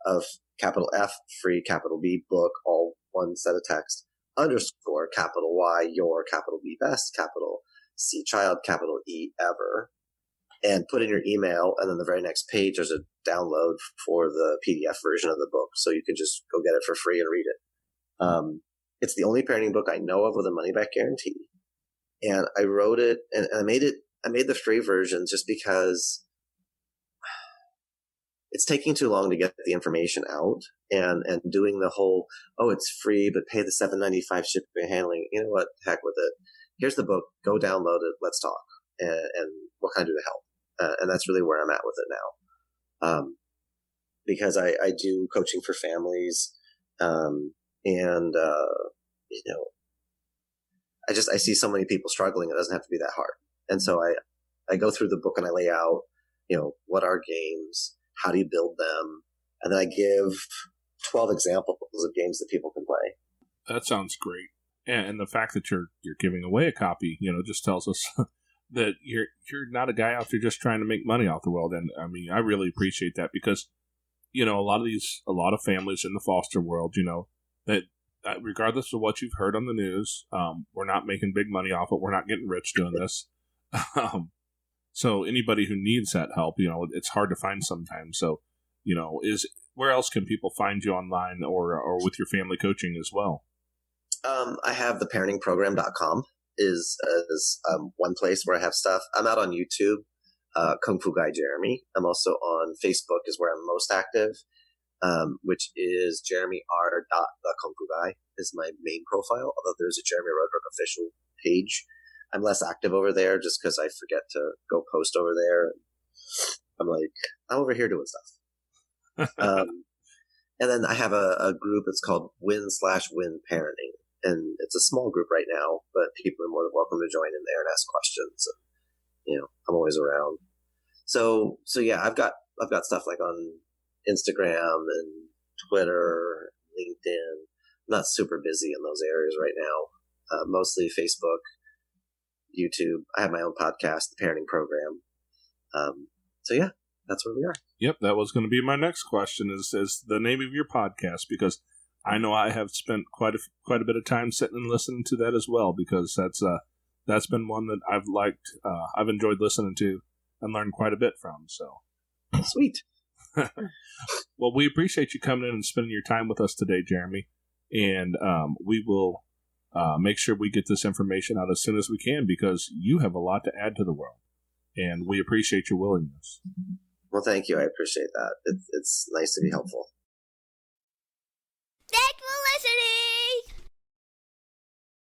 of capital F, free, capital B, book, all one set of text, underscore, capital Y, your, capital B, best, capital C, child, capital E, ever, and put in your email. And then the very next page, there's a download for the PDF version of the book. So you can just go get it for free and read it. It's the only parenting book I know of with a money back guarantee. And I wrote it and I made the free version just because it's taking too long to get the information out, and doing the whole, oh, it's free, but pay the $7.95 shipping and handling. You know what? Heck with it. Here's the book. Go download it. Let's talk. And what can I do to help? And that's really where I'm at with it now. Because I do coaching for families. I see so many people struggling. It doesn't have to be that hard. And so I go through the book and I lay out, what are games? How do you build them? And then I give 12 examples of games that people can play. That sounds great. And the fact that you're giving away a copy, just tells us that you're not a guy out there just trying to make money off the world. And I mean, I really appreciate that, because, a lot of families in the foster world, that regardless of what you've heard on the news, we're not making big money off it. We're not getting rich doing this. So anybody who needs that help, it's hard to find sometimes. So, where else can people find you online or with your family coaching as well? I have theparentingprogram.com is one place where I have stuff. I'm out on YouTube, Kung Fu Guy Jeremy. I'm also on Facebook is where I'm most active, which is Jeremy R. The Kung Fu Guy is my main profile, although there's a Jeremy Roadruck official page. I'm less active over there just because I forget to go post over there. I'm like, I'm over here doing stuff. And then I have a group. It's called Win/Win Parenting. And it's a small group right now, but people are more than welcome to join in there and ask questions. And, I'm always around. So yeah, I've got stuff like on Instagram and Twitter, LinkedIn. I'm not super busy in those areas right now. Mostly Facebook, YouTube. I have my own podcast, The Parenting Program. So yeah, that's where we are. Yep, that was going to be my next question is the name of your podcast, because I know I have spent quite a bit of time sitting and listening to that as well, because that's been one that I've liked. I've enjoyed listening to and learned quite a bit from. So sweet. Well, we appreciate you coming in and spending your time with us today, Jeremy, and we will make sure we get this information out as soon as we can, because you have a lot to add to the world, and we appreciate your willingness. Well, thank you. I appreciate that. It's nice to be helpful.